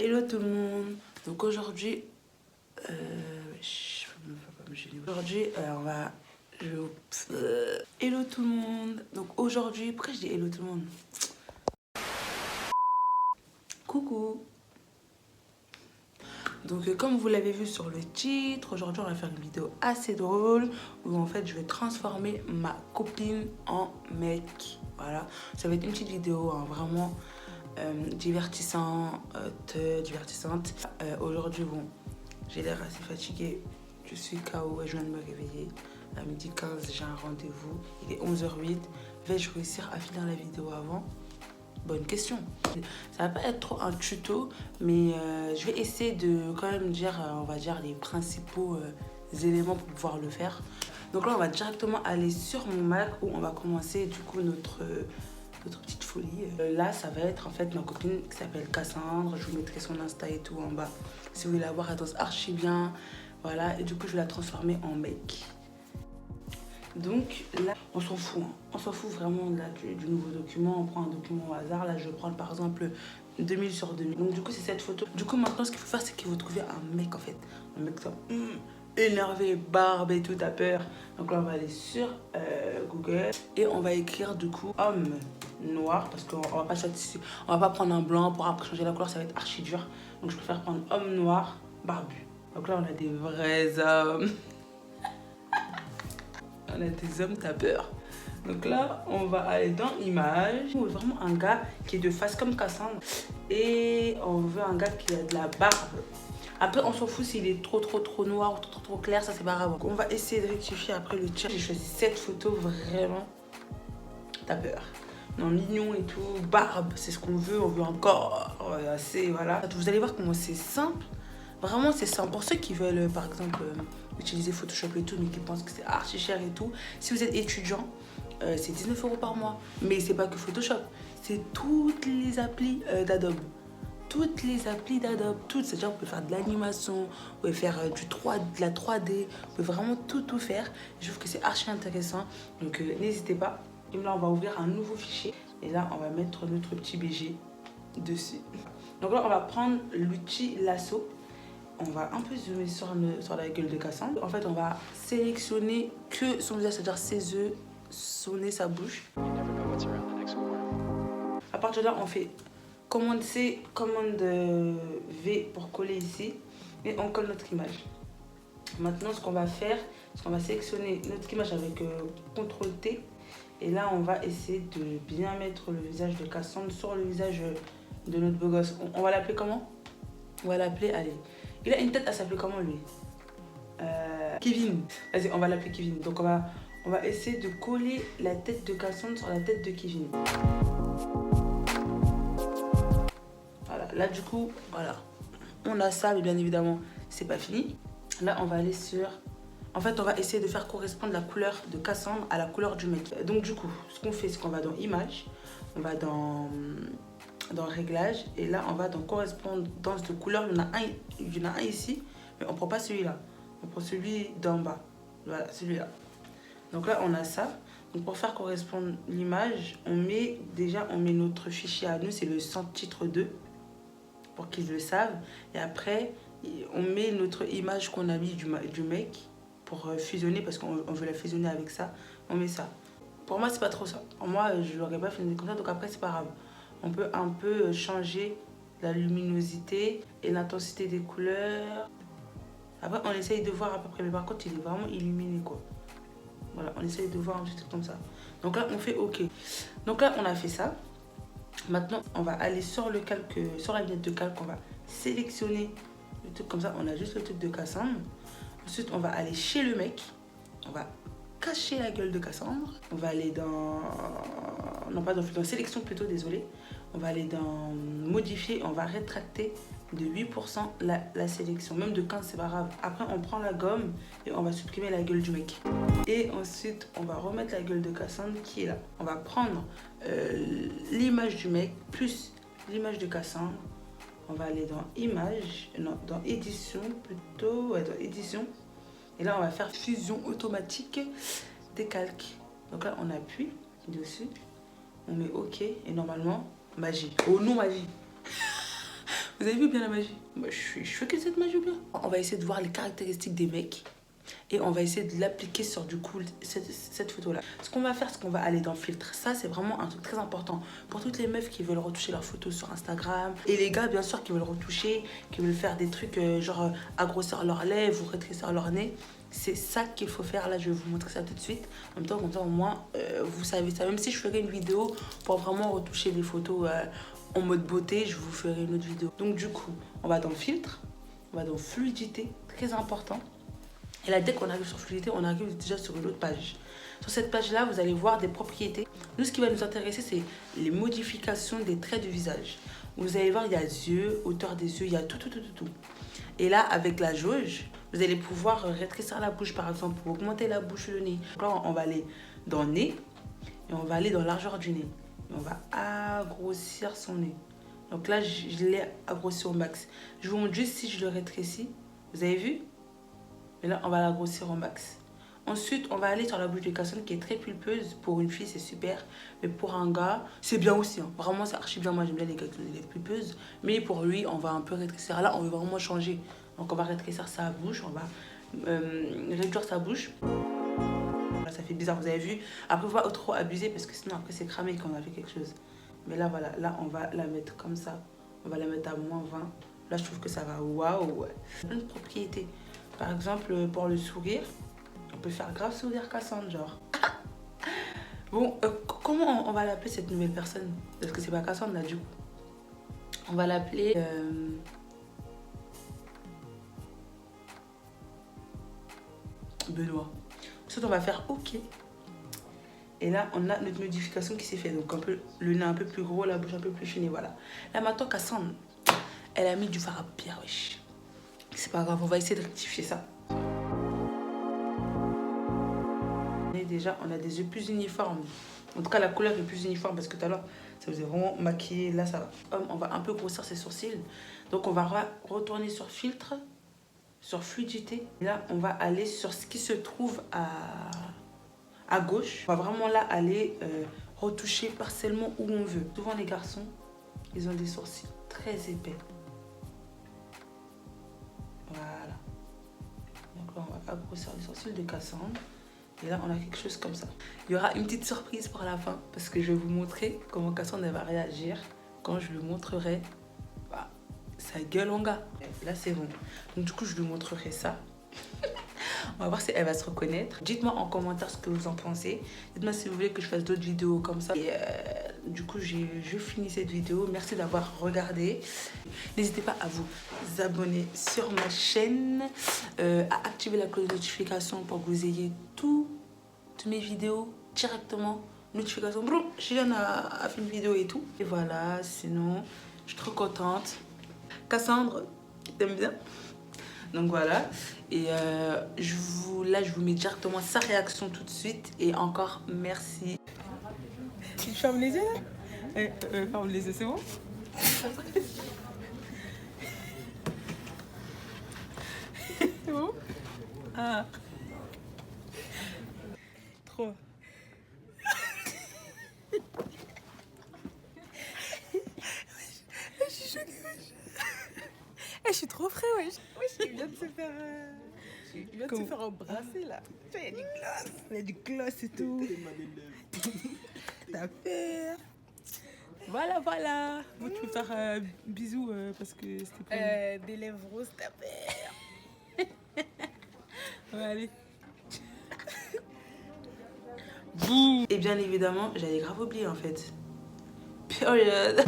Hello tout le monde. Donc aujourd'hui, aujourd'hui on va... Hello tout le monde. Donc aujourd'hui, pourquoi je dis hello tout le monde? Coucou. Donc comme vous l'avez vu sur le titre, aujourd'hui on va faire une vidéo assez drôle où en fait je vais transformer ma copine en mec. Voilà, ça va être une petite vidéo hein, vraiment divertissante. Aujourd'hui bon, j'ai l'air assez fatiguée, je suis KO et je viens de me réveiller. À 12h15 j'ai un rendez-vous, il est 11h08. Vais-je réussir à finir la vidéo avant? Bonne question. Ça va pas être trop un tuto, mais je vais essayer de quand même dire, on va dire, les principaux éléments pour pouvoir le faire. Donc là, on va directement aller sur mon Mac où on va commencer du coup notre petite folie. Là, ça va être en fait ma copine qui s'appelle Cassandre. Je vous mettrai son Insta et tout en bas. Si vous voulez la voir, elle danse archi bien. Voilà, et du coup, je vais la transformer en mec. Donc là, on s'en fout, hein. On s'en fout vraiment là, du nouveau document. On prend un document au hasard. Là, je vais prendre par exemple 2000 sur 2000. Donc du coup, c'est cette photo. Du coup, maintenant, ce qu'il faut faire, c'est qu'il faut trouver un mec en fait. Un mec ça, énervé, barbe et tout, t'as peur. Donc là, on va aller sur Google et on va écrire du coup homme noir parce qu'on va pas on va pas prendre un blanc pour après changer la couleur, ça va être archi dur. Donc je préfère prendre homme noir barbu. Donc là, on a des vrais hommes. On a des hommes, t'as peur. Donc là, on va aller dans image. On veut vraiment un gars qui est de face comme Cassandre. Et on veut un gars qui a de la barbe. Après, on s'en fout s'il est trop noir ou trop clair, ça c'est pas grave. Donc, on va essayer de rectifier après le tir. J'ai choisi cette photo vraiment. T'as peur. Non, mignon et tout, barbe, c'est ce qu'on veut. On veut encore assez, voilà. Vous allez voir comment c'est simple. Vraiment, c'est simple. Pour ceux qui veulent, par exemple, utiliser Photoshop et tout, mais qui pensent que c'est archi cher et tout, si vous êtes étudiant, c'est 19 € par mois. Mais c'est pas que Photoshop, c'est toutes les applis d'Adobe. Toutes les applis d'Adobe, toutes. C'est-à-dire, vous pouvez faire de l'animation, vous pouvez faire de la 3D, vous pouvez vraiment tout faire. Je trouve que c'est archi intéressant. Donc, n'hésitez pas. Et là, on va ouvrir un nouveau fichier. Et là, on va mettre notre petit BG dessus. Donc là, on va prendre l'outil lasso. On va un peu zoomer sur la gueule de Cassandre. En fait, on va sélectionner que son visage, c'est-à-dire ses yeux, son nez, sa bouche. À partir de là, on fait commande C, commande V pour coller ici. Et on colle notre image. Maintenant, ce qu'on va faire, c'est qu'on va sélectionner notre image avec CTRL T. Et là, on va essayer de bien mettre le visage de Cassandre sur le visage de notre beau gosse. On va l'appeler comment? On va l'appeler, allez. Il a une tête à s'appeler comment lui? Kevin. Vas-y, on va l'appeler Kevin. Donc on va essayer de coller la tête de Cassandre sur la tête de Kevin. Voilà, là du coup, voilà. On a ça, mais bien évidemment, c'est pas fini. Là, on va aller sur... En fait, on va essayer de faire correspondre la couleur de Cassandre à la couleur du mec. Donc du coup, ce qu'on fait, c'est qu'on va dans Image, on va dans Réglage, et là, on va dans Correspondance de couleur. Il y en a un ici, mais on prend pas celui-là. On prend celui d'en bas. Voilà, celui-là. Donc là, on a ça. Donc pour faire correspondre l'image, on met notre fichier à nous, c'est le sans titre 2, pour qu'ils le savent. Et après, on met notre image qu'on a mis du mec pour fusionner, parce qu'on veut la fusionner avec ça. On met ça. Pour moi, c'est pas trop ça. Pour moi, je l'aurais pas fusionné comme ça, donc après, c'est pas grave. On peut un peu changer la luminosité et l'intensité des couleurs. Après, on essaye de voir à peu près, mais par contre, il est vraiment illuminé, quoi. Voilà, on essaye de voir un petit truc comme ça. Donc là, on fait OK. Donc là, on a fait ça. Maintenant, on va aller sur le calque, sur la lunette de calque, on va sélectionner le truc comme ça. On a juste le truc de Cassandre. Ensuite, on va aller chez le mec. On va cacher la gueule de Cassandre. On va aller dans... Non, pas dans sélection plutôt, désolé. On va aller dans modifier, on va rétracter de 8% la sélection. Même de 15, c'est pas grave. Après, on prend la gomme et on va supprimer la gueule du mec. Et ensuite, on va remettre la gueule de Cassandre qui est là. On va prendre l'image du mec plus l'image de Cassandre. On va aller dans image, non, dans édition plutôt, ouais, dans édition. Et là, on va faire fusion automatique des calques. Donc là, on appuie dessus, on met OK et normalement, magie. Oh non, magie. Vous avez vu bien la magie? Moi, je suis choquée de cette magie ou bien? On va essayer de voir les caractéristiques des mecs. Et on va essayer de l'appliquer sur du coup cette photo là. Ce qu'on va faire, c'est qu'on va aller dans filtre. Ça c'est vraiment un truc très important pour toutes les meufs qui veulent retoucher leurs photos sur Instagram. Et les gars bien sûr qui veulent retoucher, qui veulent faire des trucs genre agrossir leurs lèvres ou rétrécir leur nez. C'est ça qu'il faut faire. Là je vais vous montrer ça tout de suite. En même temps comme ça au moins vous savez ça. Même si je ferai une vidéo pour vraiment retoucher les photos en mode beauté, je vous ferai une autre vidéo. Donc du coup on va dans filtre, on va dans fluidité, très important. Et là, dès qu'on arrive sur fluidité, on arrive déjà sur une autre page. Sur cette page-là, vous allez voir des propriétés. Nous, ce qui va nous intéresser, c'est les modifications des traits du visage. Vous allez voir, il y a les yeux, hauteur des yeux, il y a tout. Et là, avec la jauge, vous allez pouvoir rétrécir la bouche, par exemple, pour augmenter la bouche et le nez. Donc là, on va aller dans le nez et on va aller dans la largeur du nez. Et on va agrossir son nez. Donc là, je l'ai agrossi au max. Je vous montre juste si je le rétrécis. Vous avez vu? Mais là, on va la grossir au max. Ensuite, on va aller sur la bouche de Cassandre qui est très pulpeuse. Pour une fille, c'est super. Mais pour un gars, c'est bien aussi. Hein. Vraiment, c'est archi bien. Moi, j'aime bien les gars qui ont des lèvres pulpeuses. Mais pour lui, on va un peu rétrécir. Là, on veut vraiment changer. Donc, on va rétrécir sa bouche. On va réduire sa bouche. Là, ça fait bizarre, vous avez vu. Après, il ne faut pas trop abuser parce que sinon, après, c'est cramé quand on a fait quelque chose. Mais là, voilà. Là, on va la mettre comme ça. On va la mettre à -20. Là, je trouve que ça va. Waouh! Une propriété. Par exemple, pour le sourire, on peut faire grave sourire Cassandre, genre. Bon, comment on va l'appeler cette nouvelle personne? Parce que c'est pas Cassandre là, du coup. On va l'appeler... Benoît. Ensuite, on va faire OK. Et là, on a notre modification qui s'est faite. Donc, un peu, le nez un peu plus gros, la bouche un peu plus chenille, voilà. Là, maintenant, Cassandre, elle a mis du fard à pierre, wesh. C'est pas grave, on va essayer de rectifier ça. Et déjà, on a des yeux plus uniformes. En tout cas, la couleur est plus uniforme parce que tout à l'heure, ça faisait vraiment maquiller. Là, ça va. On va un peu grossir ses sourcils. Donc, on va retourner sur filtre, sur fluidité. Et là, on va aller sur ce qui se trouve à gauche. On va vraiment là aller retoucher partiellement où on veut. Souvent, les garçons, ils ont des sourcils très épais. Voilà. Donc là, on va grossir les sourcils de Cassandre. Et là, on a quelque chose comme ça. Il y aura une petite surprise pour la fin. Parce que je vais vous montrer comment Cassandre va réagir quand je lui montrerai sa gueule en gars. Là, c'est bon. Donc du coup, je lui montrerai ça. On va voir si elle va se reconnaître. Dites-moi en commentaire ce que vous en pensez. Dites-moi si vous voulez que je fasse d'autres vidéos comme ça. Et du coup, je finis cette vidéo. Merci d'avoir regardé. N'hésitez pas à vous abonner sur ma chaîne, à activer la cloche de notification pour que vous ayez toutes mes vidéos directement. Notification. Bon, je viens à faire une vidéo et tout. Et voilà, sinon, je suis trop contente. Cassandre, t'aimes bien? Donc voilà, et là je vous mets directement sa réaction tout de suite. Et encore merci. Tu fermes les yeux là? Ferme les yeux, c'est bon? C'est bon? Ah. Trop. Je suis choquée, je suis trop frais, wesh. Wesh, il vient de se faire... Il vient de se faire embrasser, là. Il y a du gloss. Il y a du gloss et tout. T'as peur. Voilà, voilà. Bon, tu peux faire un bisou parce que c'était pas... des lèvres roses, t'as peur. Ouais, allez. Boum. Et bien évidemment, j'avais grave oublié, en fait. Period.